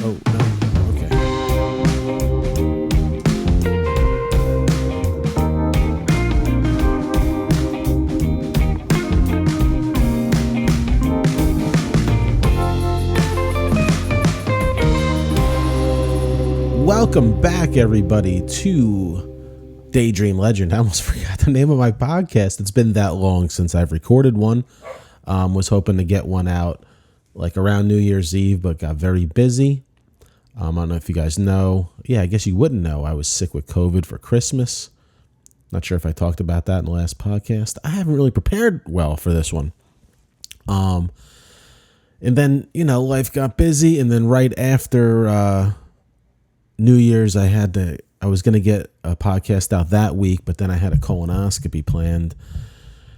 Oh, no. Okay. Welcome back, everybody, to Daydream Legend. I almost forgot the name of my podcast. It's been that long since I've recorded one. Was hoping to get one out like around New Year's Eve, but got very busy. I don't know if you guys know. Yeah, I guess you wouldn't know. I was sick with COVID for Christmas. Not sure if I talked about that in the last podcast. I haven't really prepared well for this one. And then, life got busy. And then right after New Year's, I was going to get a podcast out that week, but then I had a colonoscopy planned.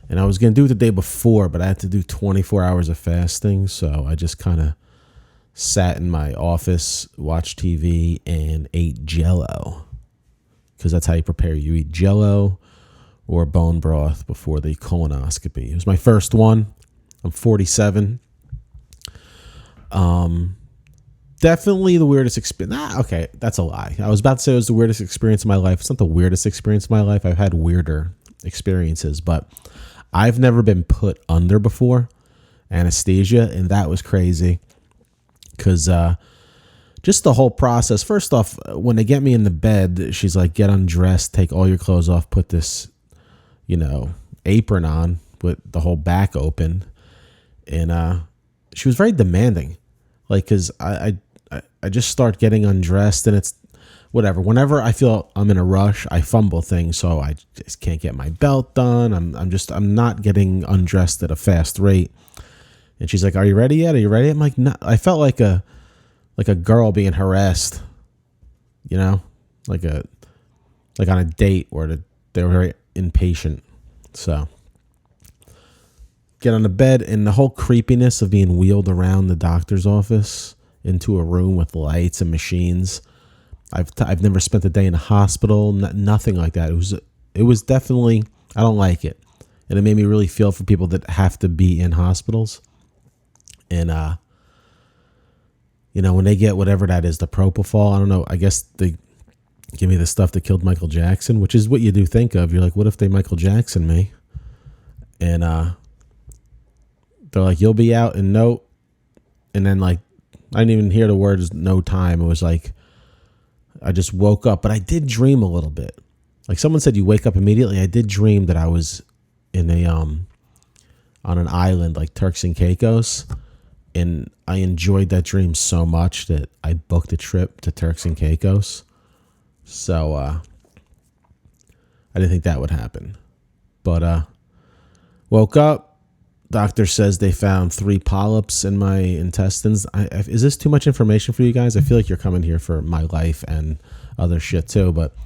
And I was going to do it the day before, but I had to do 24 hours of fasting. So I just kind of sat in my office, watched TV, and ate Jell-O. Because that's how you prepare. You eat Jell-O or bone broth before the colonoscopy. It was my first one. I'm 47. Definitely the weirdest experience. Okay, that's a lie. I was about to say it was the weirdest experience of my life. It's not the weirdest experience of my life. I've had weirder experiences, but I've never been put under before, anesthesia, and that was crazy. Because just the whole process. First off, when they get me in the bed, she's like, get undressed, take all your clothes off, put this, apron on with the whole back open. And she was very demanding. Like, because I just start getting undressed, and it's whatever. Whenever I feel I'm in a rush, I fumble things, so I just can't get my belt done. I'm not getting undressed at a fast rate. And she's like, "Are you ready yet? Are you ready?" I'm like, "No." I felt like a girl being harassed, like on a date where they were very impatient. So get on the bed, and the whole creepiness of being wheeled around the doctor's office into a room with lights and machines. I've never spent a day in a hospital, nothing like that. It was definitely, I don't like it. And it made me really feel for people that have to be in hospitals. And, when they get whatever that is, the propofol, I don't know, I guess they give me the stuff that killed Michael Jackson, which is what you do think of. You're like, what if they Michael Jackson me? And they're like, you'll be out in no, and then like, I didn't even hear the words no time. It was like, I just woke up, but I did dream a little bit. Like someone said, you wake up immediately. I did dream that I was in on an island like Turks and Caicos. And I enjoyed that dream so much that I booked a trip to Turks and Caicos. So I didn't think that would happen. But woke up. Doctor says they found 3 polyps in my intestines. Is this too much information for you guys? I feel like you're coming here for my life and other shit too. But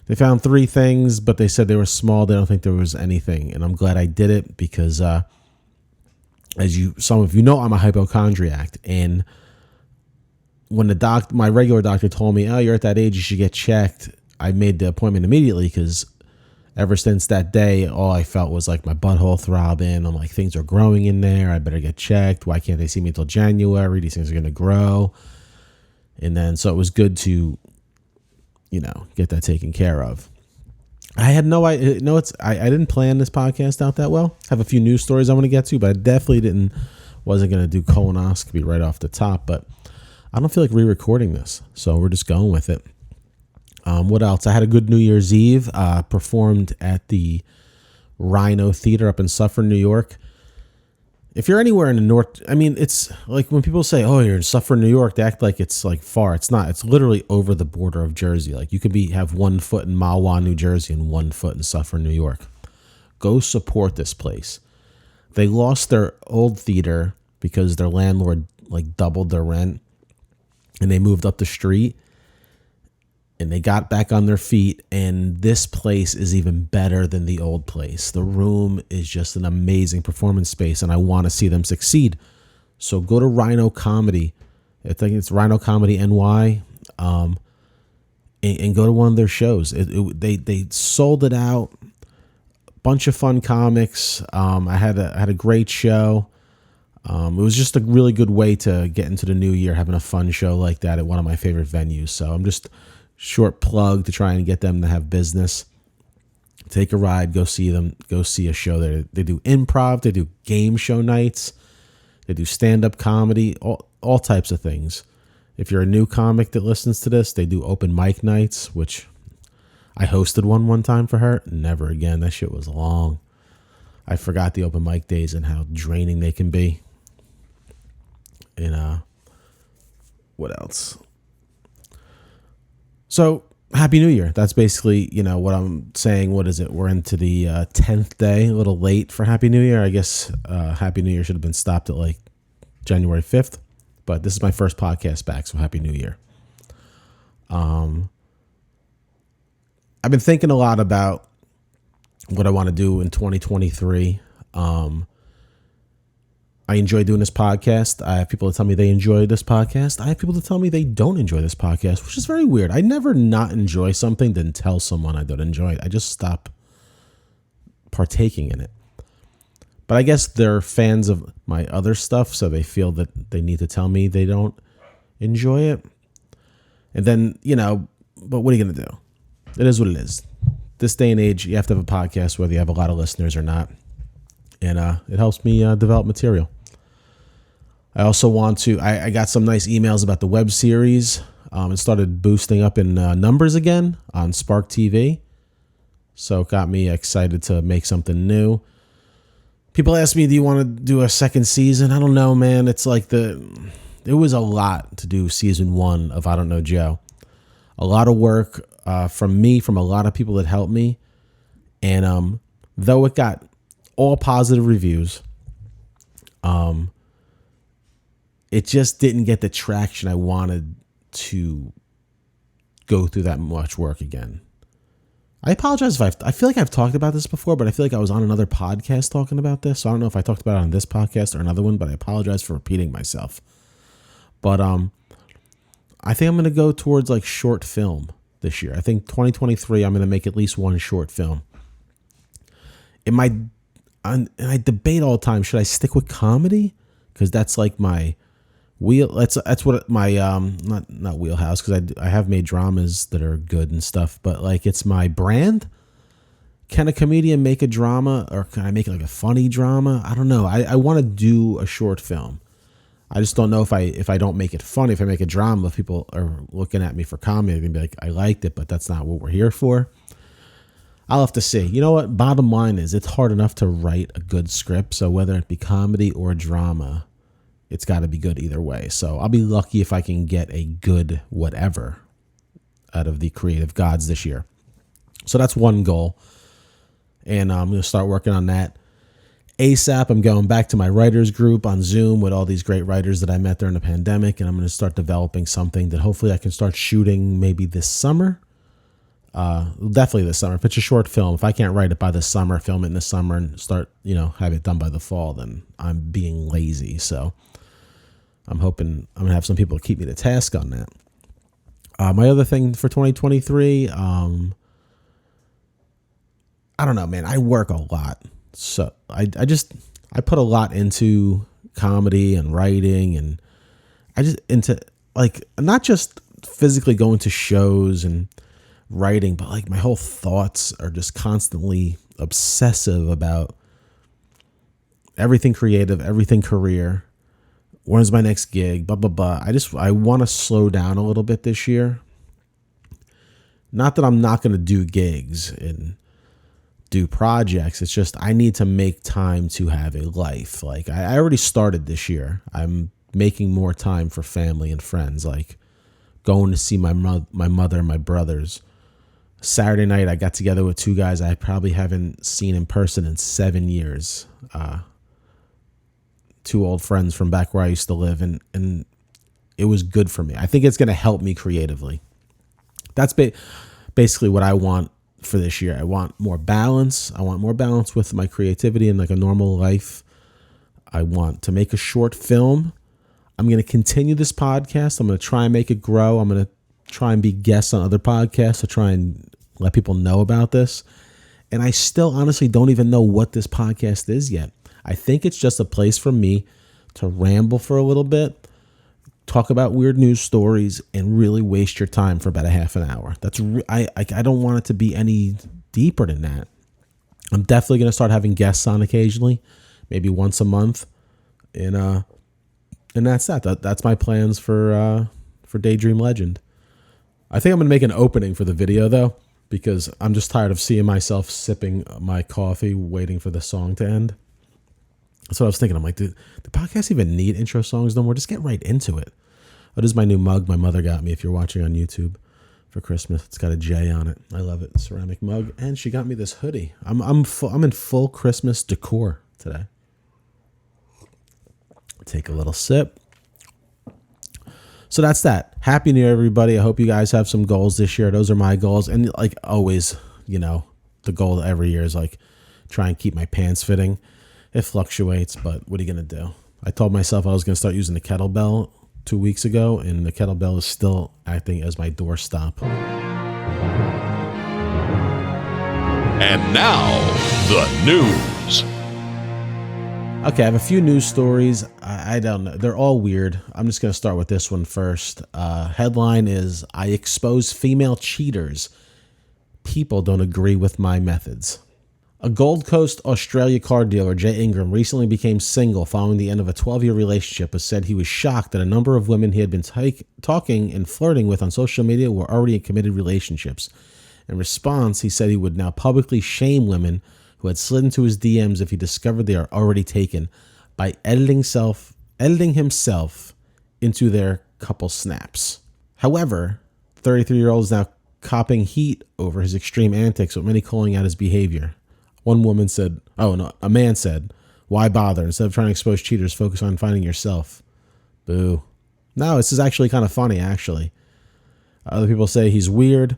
they found 3 things, but they said they were small. They don't think there was anything. And I'm glad I did it because some of you know, I'm a hypochondriac, and when my regular doctor told me, "Oh, you're at that age, you should get checked," I made the appointment immediately because ever since that day, all I felt was like my butthole throbbing. I'm like, things are growing in there. I better get checked. Why can't they see me until January? These things are going to grow. And then, so it was good to, get that taken care of. I had no idea. I didn't plan this podcast out that well. I have a few news stories I want to get to, but I definitely wasn't going to do colonoscopy right off the top. But I don't feel like re-recording this, so we're just going with it. What else? I had a good New Year's Eve. Performed at the Rhino Theater up in Suffern, New York. If you're anywhere in the north, it's like when people say, "Oh, you're in Suffern, New York," they act like it's like far. It's not. It's literally over the border of Jersey. Like you could have 1 foot in Mahwah, New Jersey, and 1 foot in Suffern, New York. Go support this place. They lost their old theater because their landlord like doubled their rent, and they moved up the street. And they got back on their feet, and this place is even better than the old place. The room is just an amazing performance space, and I want to see them succeed. So go to Rhino Comedy. I think it's Rhino Comedy NY, and go to one of their shows. They sold it out. Bunch of fun comics. I had a great show. It was just a really good way to get into the new year, having a fun show like that at one of my favorite venues. So I'm just short plug to try and get them to have business. Take a ride, go see them, go see a show there. They do improv, they do game show nights, they do stand-up comedy, all types of things. If you're a new comic that listens to this, they do open mic nights, which I hosted one time for her. Never again. That shit was long. I forgot the open mic days and how draining they can be. And what else? So, Happy New Year. That's basically, what I'm saying. What is it? We're into the 10th day, a little late for Happy New Year. I guess Happy New Year should have been stopped at like January 5th. But this is my first podcast back, so Happy New Year. I've been thinking a lot about what I want to do in 2023. I enjoy doing this podcast. I have people that tell me they enjoy this podcast. I have people that tell me they don't enjoy this podcast, which is very weird. I never not enjoy something, then tell someone I don't enjoy it. I just stop partaking in it. But I guess they're fans of my other stuff, so they feel that they need to tell me they don't enjoy it. And then, but what are you going to do? It is what it is. This day and age, you have to have a podcast, whether you have a lot of listeners or not. And it helps me develop material. I also want to, I got some nice emails about the web series. It started boosting up in numbers again on Spark TV. So it got me excited to make something new. People ask me, do you want to do a second season? I don't know, man. It's like it was a lot to do season 1 of I Don't Know Joe. A lot of work from me, from a lot of people that helped me. And though it got all positive reviews, it just didn't get the traction I wanted to go through that much work again. I apologize if I feel like I've talked about this before, but I feel like I was on another podcast talking about this. So I don't know if I talked about it on this podcast or another one, but I apologize for repeating myself. But I think I'm going to go towards like short film this year. I think 2023, I'm going to make at least one short film. And I debate all the time, should I stick with comedy? Because that's like my that's what my not wheelhouse, because I have made dramas that are good and stuff, but like it's my brand. Can a comedian make a drama, or can I make like a funny drama? I don't know. I want to do a short film. I just don't know if I don't make it funny, if I make a drama, if people are looking at me for comedy, they're gonna be like, I liked it, but that's not what we're here for. I'll have to see. You know what? Bottom line is, it's hard enough to write a good script. So whether it be comedy or drama, it's got to be good either way. So I'll be lucky if I can get a good whatever out of the creative gods this year. So that's one goal. And I'm going to start working on that ASAP. I'm going back to my writers group on Zoom with all these great writers that I met during the pandemic. And I'm going to start developing something that hopefully I can start shooting maybe this summer. Definitely this summer. If it's a short film, if I can't write it by the summer, film it in the summer and start, have it done by the fall, then I'm being lazy. So I'm hoping I'm going to have some people keep me to task on that. My other thing for 2023, I don't know, man. I work a lot. So I put a lot into comedy and writing, and I just into like not just physically going to shows and writing, but like my whole thoughts are just constantly obsessive about everything creative, everything career. When's my next gig? Blah, blah, blah. I want to slow down a little bit this year. Not that I'm not going to do gigs and do projects. It's just I need to make time to have a life. Like I already started this year. I'm making more time for family and friends, like going to see my mother and my brothers. Saturday night, I got together with two guys I probably haven't seen in person in 7 years. Two old friends from back where I used to live, and it was good for me. I think it's going to help me creatively. That's basically what I want for this year. I want more balance. I want more balance with my creativity and like a normal life. I want to make a short film. I'm going to continue this podcast. I'm going to try and make it grow. I'm going to try and be guests on other podcasts to try and let people know about this. And I still honestly don't even know what this podcast is yet. I think it's just a place for me to ramble for a little bit, talk about weird news stories, and really waste your time for about a half an hour. I don't want it to be any deeper than that. I'm definitely going to start having guests on occasionally, maybe once a month, and that's that. That's my plans for Daydream Legend. I think I'm going to make an opening for the video though, because I'm just tired of seeing myself sipping my coffee, waiting for the song to end. That's what I was thinking. I'm like, the podcast even need intro songs no more? Just get right into it. Oh, this is my new mug my mother got me if you're watching on YouTube for Christmas. It's got a J on it. I love it. Ceramic mug. And she got me this hoodie. I'm in full Christmas decor today. Take a little sip. So that's that. Happy New Year, everybody. I hope you guys have some goals this year. Those are my goals. And like always, the goal every year is like try and keep my pants fitting. It fluctuates, but what are you going to do? I told myself I was going to start using the kettlebell 2 weeks ago, and the kettlebell is still acting as my doorstop. And now, the news. Okay, I have a few news stories. I don't know. They're all weird. I'm just going to start with this one first. Headline is, I expose female cheaters. People don't agree with my methods. A Gold Coast, Australia car dealer, Jay Ingram, recently became single following the end of a 12-year relationship, but said he was shocked that a number of women he had been talking and flirting with on social media were already in committed relationships. In response, he said he would now publicly shame women who had slid into his DMs if he discovered they are already taken by editing himself into their couple snaps. However, 33-year-old is now copping heat over his extreme antics, with many calling out his behavior. One woman said, a man said, why bother? Instead of trying to expose cheaters, focus on finding yourself. Boo. No, this is actually kind of funny, actually. Other people say he's weird.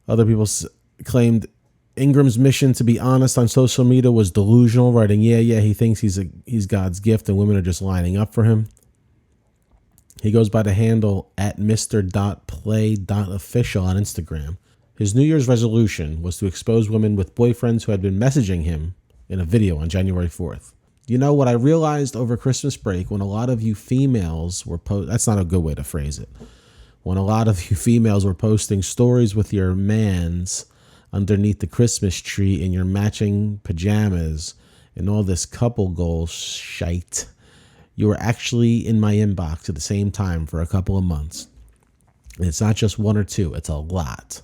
Other people claimed Ingram's mission to be honest on social media was delusional, writing, he thinks he's God's gift and women are just lining up for him. He goes by the handle at Mr.Play.official on Instagram. His New Year's resolution was to expose women with boyfriends who had been messaging him in a video on January 4th. You know what I realized over Christmas break, when a lot of you females were that's not a good way to phrase it. When a lot of you females were posting stories with your mans underneath the Christmas tree in your matching pajamas and all this couple goal shite, you were actually in my inbox at the same time for a couple of months. And it's not just one or two, it's a lot.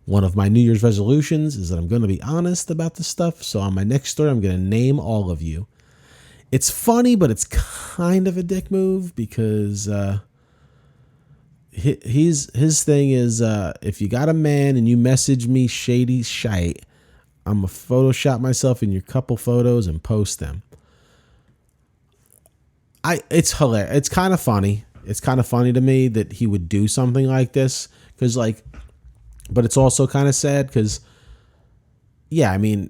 One of my New Year's resolutions is that I'm going to be honest about this stuff. So on my next story, I'm going to name all of you. It's funny, but it's kind of a dick move because his thing is, if you got a man and you message me shady shite, I'm going to Photoshop myself in your couple photos and post them. It's hilarious. It's kind of funny. It's kind of funny to me that he would do something like this because but it's also kind of sad because, I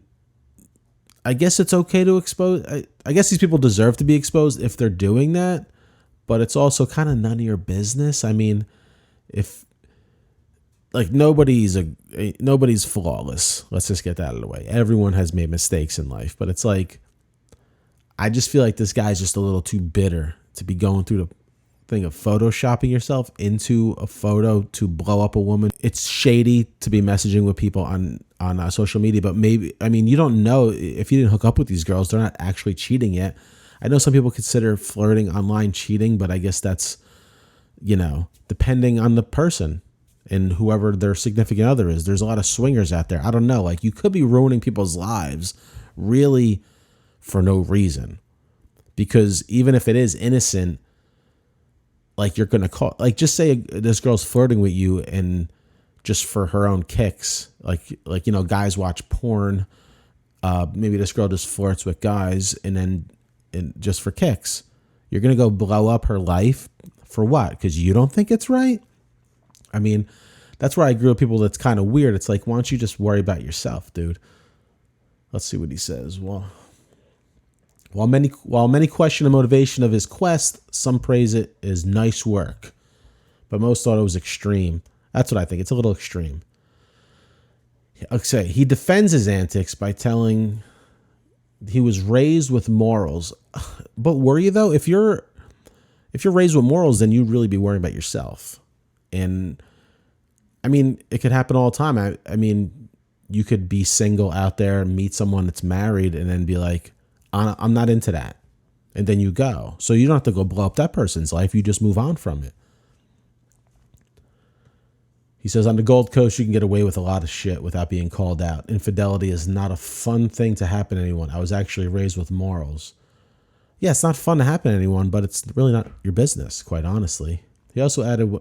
guess it's okay to expose. I guess these people deserve to be exposed if they're doing that, but it's also kind of none of your business. I mean, if nobody's flawless. Let's just get that out of the way. Everyone has made mistakes in life, but it's like, I just feel like this guy's just a little too bitter to be going through the thing of photoshopping yourself into a photo to blow up a woman. It's shady to be messaging with people on social media, but maybe, you don't know if you didn't hook up with these girls, they're not actually cheating yet. I know some people consider flirting online cheating, but I guess that's, depending on the person and whoever their significant other is. There's a lot of swingers out there. I don't know. You could be ruining people's lives really for no reason, because even if it is innocent, you're going to call, just say this girl's flirting with you and just for her own kicks, guys watch porn. Maybe this girl just flirts with guys and just for kicks. You're going to go blow up her life for what? Because you don't think it's right? That's where I grew up people that's kind of weird. It's like, why don't you just worry about yourself, dude? Let's see what he says. While many question the motivation of his quest, some praise it as nice work, but most thought it was extreme. That's what I think. It's a little extreme. Okay, he defends his antics by telling he was raised with morals But were you though? If you're raised with morals, then you'd really be worrying about yourself. And I mean, it could happen all the time. I mean, you could be single out there, meet someone that's married, and then be like, I'm not into that. And then you go. So you don't have to go blow up that person's life. You just move on from it. He says, on the Gold Coast, you can get away with a lot of shit without being called out. Infidelity is not a fun thing to happen to anyone. I was actually raised with morals. Yeah, it's not fun to happen to anyone, but it's really not your business, quite honestly. He also added,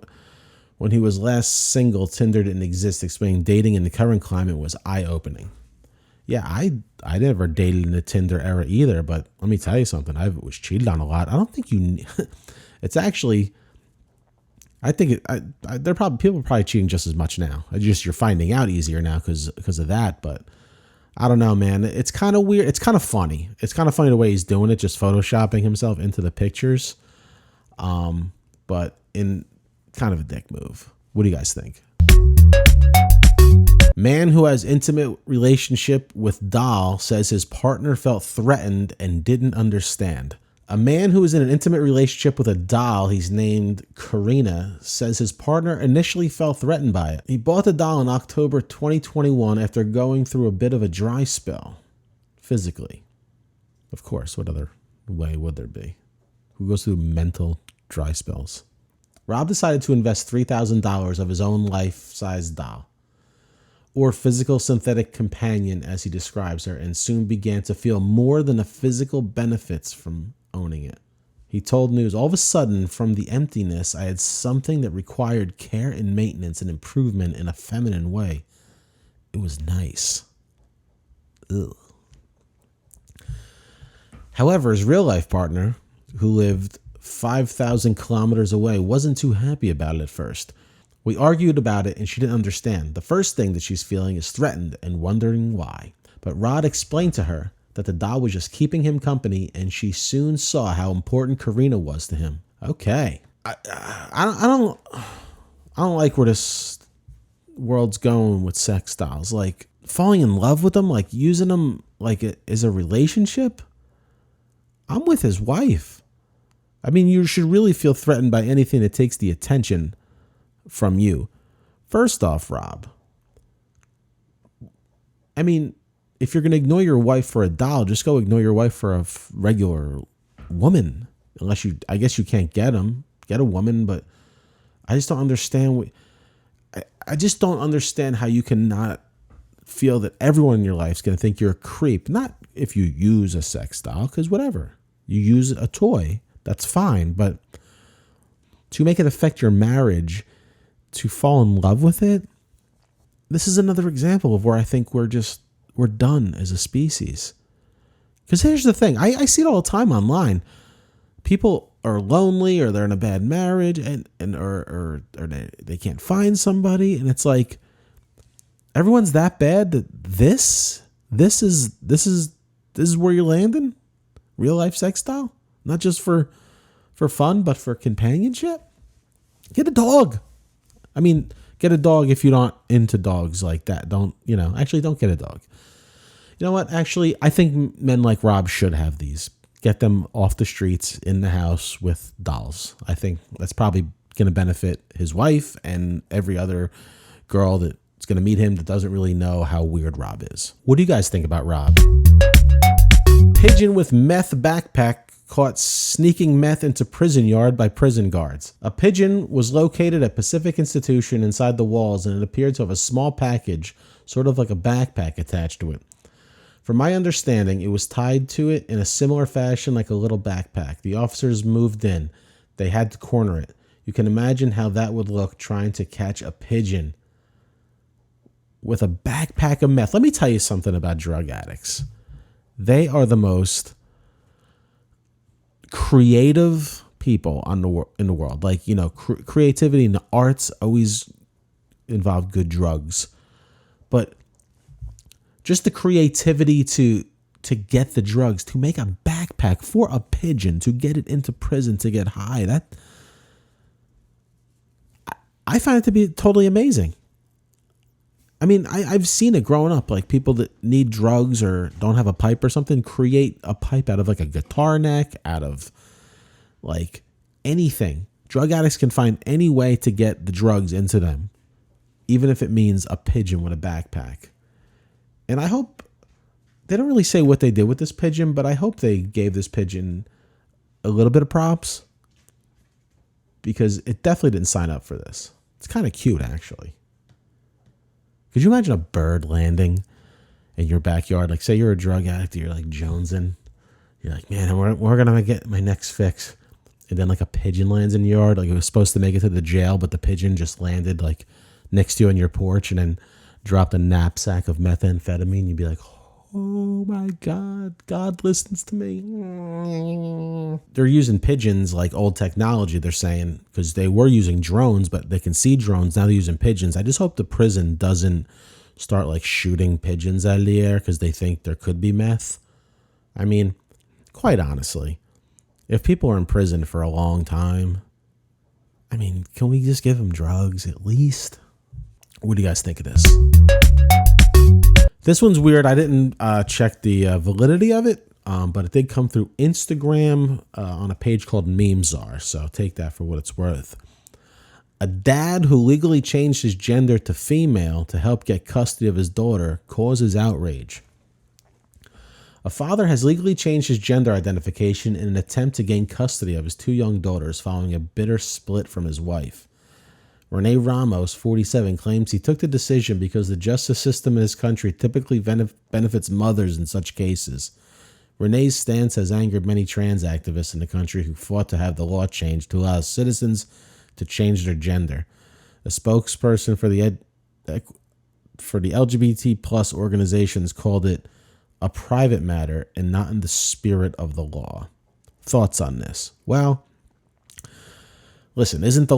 when he was last single, Tinder didn't exist, explaining dating in the current climate was eye-opening. Yeah, I never dated in the Tinder era either, but let me tell you something. I was cheated on a lot. I don't think it's actually, I think people are probably cheating just as much now. You're finding out easier now because of that, but I don't know, man. It's kind of weird. It's kind of funny. It's kind of funny the way he's doing it, just photoshopping himself into the pictures. But in kind of a dick move. What do you guys think? Man who has intimate relationship with doll says his partner felt threatened and didn't understand. A man who is in an intimate relationship with a doll he's named Karina says his partner initially felt threatened by it. He bought the doll in October 2021 after going through a bit of a dry spell, physically. Of course, what other way would there be? Who goes through mental dry spells? Rob decided to invest $3,000 of his own life-size doll, or physical synthetic companion as he describes her, and soon began to feel more than the physical benefits from owning it. He told News, all of a sudden, from the emptiness, I had something that required care and maintenance and improvement in a feminine way. It was nice. Ugh. However, his real-life partner, who lived 5,000 kilometers away, wasn't too happy about it at first. We argued about it and she didn't understand. The first thing that she's feeling is threatened and wondering why. But Rod explained to her that the doll was just keeping him company, and she soon saw how important Karina was to him. Okay. I don't like where this world's going with sex dolls. Like falling in love with them, like using them like as a relationship. I'm with his wife. I mean, you should really feel threatened by anything that takes the attention from you. First off, Rob, I mean, if you're going to ignore your wife for a doll, just go ignore your wife for a regular woman. Unless I guess you can't get a woman, but I just don't understand. I just don't understand how you cannot feel that everyone in your life is going to think you're a creep. Not if you use a sex doll, because whatever. You use a toy, that's fine. But to make it affect your marriage, to fall in love with it, this is another example of where I think we're done as a species. Because here's the thing. I see it all the time online. People are lonely, or they're in a bad marriage, or they can't find somebody, and it's like everyone's that bad that this is where you're landing? Real life sex doll? Not just for fun, but for companionship? Get a dog. I mean, get a dog if you're not into dogs like that. Don't get a dog. You know what? Actually, I think men like Rob should have these. Get them off the streets, in the house with dolls. I think that's probably going to benefit his wife and every other girl that's going to meet him that doesn't really know how weird Rob is. What do you guys think about Rob? Pigeon with meth backpack caught sneaking meth into prison yard by prison guards. A pigeon was located at Pacific Institution inside the walls, and it appeared to have a small package, sort of like a backpack, attached to it. From my understanding, it was tied to it in a similar fashion like a little backpack. The officers moved in. They had to corner it. You can imagine how that would look, trying to catch a pigeon with a backpack of meth. Let me tell you something about drug addicts. They are the most creative people in the world. Like, creativity in the arts always involve good drugs. But just the creativity to get the drugs, to make a backpack for a pigeon, to get it into prison, to get high, that I find it to be totally amazing. I mean, I've seen it growing up, like people that need drugs or don't have a pipe or something, create a pipe out of like a guitar neck, out of like anything. Drug addicts can find any way to get the drugs into them, even if it means a pigeon with a backpack. And I hope, they don't really say what they did with this pigeon, but I hope they gave this pigeon a little bit of props, because it definitely didn't sign up for this. It's kind of cute, actually. Could you imagine a bird landing in your backyard? Like, say you're a drug addict, you're like jonesing. You're like, man, we're going to get my next fix. And then like a pigeon lands in your yard. Like it was supposed to make it to the jail, but the pigeon just landed like next to you on your porch and then dropped a knapsack of methamphetamine. You'd be like, oh my God, God listens to me. They're using pigeons like old technology, they're saying, because they were using drones, but they can see drones. Now they're using pigeons. I just hope the prison doesn't start like shooting pigeons out of the air because they think there could be meth. I mean, quite honestly, if people are in prison for a long time, I mean, can we just give them drugs at least? What do you guys think of this? This one's weird. I didn't check the validity of it, but it did come through Instagram on a page called Memezar, so take that for what it's worth. A dad who legally changed his gender to female to help get custody of his daughter causes outrage. A father has legally changed his gender identification in an attempt to gain custody of his two young daughters following a bitter split from his wife. Rene Ramos, 47, claims he took the decision because the justice system in his country typically benefits mothers in such cases. Rene's stance has angered many trans activists in the country who fought to have the law changed to allow citizens to change their gender. A spokesperson for the LGBT plus organizations called it a private matter and not in the spirit of the law. Thoughts on this? Well, listen, isn't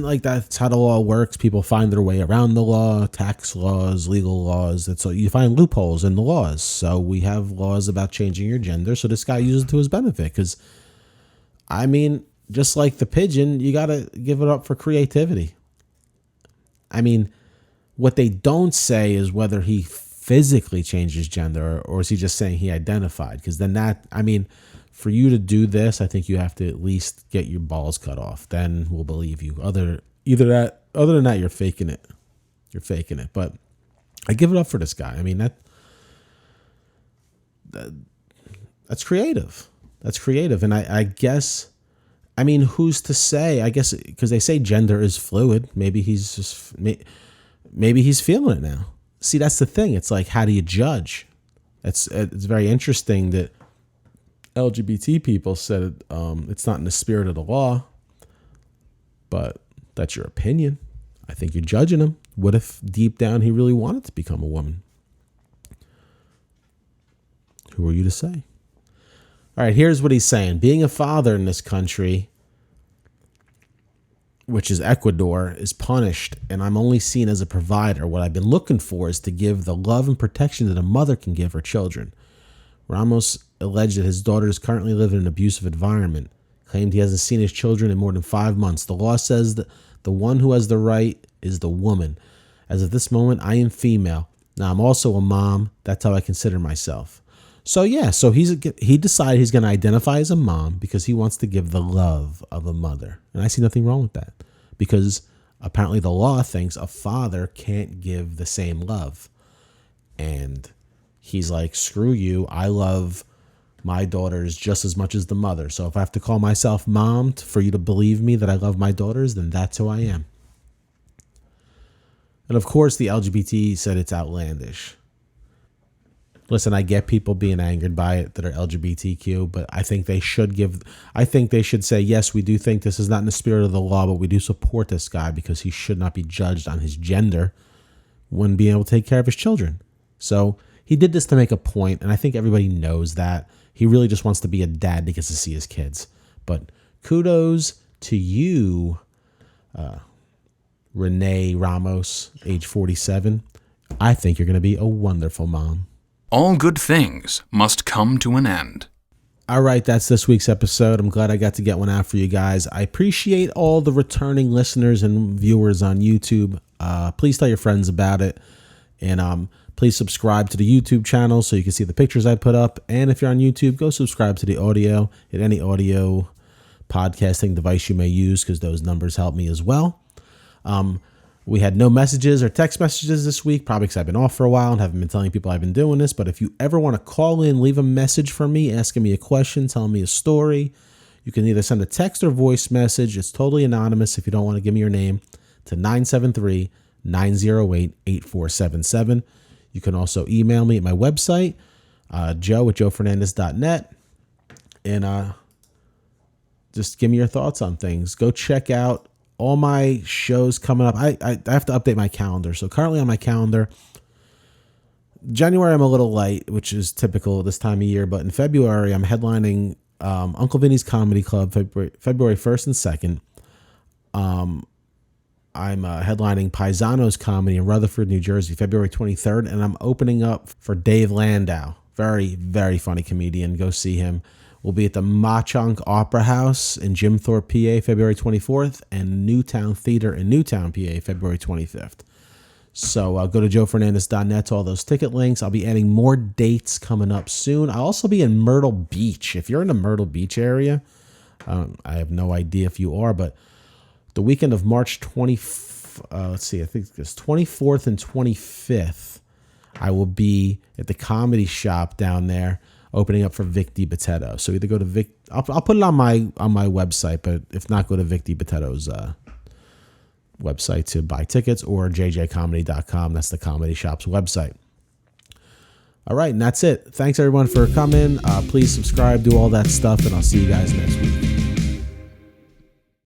like that's how the law works? People find their way around the law, tax laws, legal laws. That's so you find loopholes in the laws. So we have laws about changing your gender. So this guy uses it to his benefit because, I mean, just like the pigeon, you got to give it up for creativity. I mean, what they don't say is whether he physically changed his gender or is he just saying he identified? Because then for you to do this, I think you have to at least get your balls cut off. Then we'll believe you. Other than that, you're faking it. You're faking it. But I give it up for this guy. I mean, that's creative. That's creative. And I guess, I mean, who's to say? I guess because they say gender is fluid. Maybe he's feeling it now. See, that's the thing. It's like, how do you judge? It's very interesting that LGBT people said it's not in the spirit of the law, but that's your opinion. I think you're judging him. What if deep down he really wanted to become a woman? Who are you to say? All right, here's what he's saying. Being a father in this country, which is Ecuador, is punished, and I'm only seen as a provider. What I've been looking for is to give the love and protection that a mother can give her children. Ramos alleged that his daughters currently live in an abusive environment, claimed he hasn't seen his children in more than 5 months. The law says that the one who has the right is the woman. As of this moment, I am female. Now, I'm also a mom. That's how I consider myself. So, yeah, he decided he's going to identify as a mom because he wants to give the love of a mother. And I see nothing wrong with that because apparently the law thinks a father can't give the same love. And he's like, screw you. I love my daughters just as much as the mother. So if I have to call myself mom for you to believe me that I love my daughters, then that's who I am. And of course, the LGBT said it's outlandish. Listen, I get people being angered by it that are LGBTQ, but I think they should say, yes, we do think this is not in the spirit of the law, but we do support this guy because he should not be judged on his gender when being able to take care of his children. So he did this to make a point, and I think everybody knows that. He really just wants to be a dad that gets to see his kids. But kudos to you, Rene Ramos, age 47. I think you're going to be a wonderful mom. All good things must come to an end. All right, that's this week's episode. I'm glad I got to get one out for you guys. I appreciate all the returning listeners and viewers on YouTube. Please tell your friends about it. And please subscribe to the YouTube channel so you can see the pictures I put up. And if you're on YouTube, go subscribe to the audio at any audio podcasting device you may use, because those numbers help me as well. We had no messages or text messages this week, probably because I've been off for a while and haven't been telling people I've been doing this. But if you ever want to call in, leave a message for me, asking me a question, telling me a story, you can either send a text or voice message. It's totally anonymous if you don't want to give me your name, to 973-908-8477. You can also email me at my website, joe@joefernandes.net. And just give me your thoughts on things. Go check out all my shows coming up. I have to update my calendar. So currently on my calendar, January I'm a little light, which is typical this time of year. But in February, I'm headlining Uncle Vinny's Comedy Club, February 1st and 2nd. I'm headlining Paisanos Comedy in Rutherford, New Jersey, February 23rd. And I'm opening up for Dave Landau. Very, very funny comedian. Go see him. We'll be at the Machunk Opera House in Jim Thorpe, PA, February 24th, and Newtown Theater in Newtown, PA, February 25th. So go to joefernandes.net to all those ticket links. I'll be adding more dates coming up soon. I'll also be in Myrtle Beach. If you're in the Myrtle Beach area, I have no idea if you are, but the weekend of March 24th and 25th, I will be at the Comedy Shop down there, opening up for Vic DiBitetto. So either go to Vic, I'll put it on my website, but if not, go to Vic DiBitetto's website to buy tickets, or jjcomedy.com. That's the Comedy Shop's website. All right, and that's it. Thanks everyone for coming. Please subscribe, do all that stuff, and I'll see you guys next week.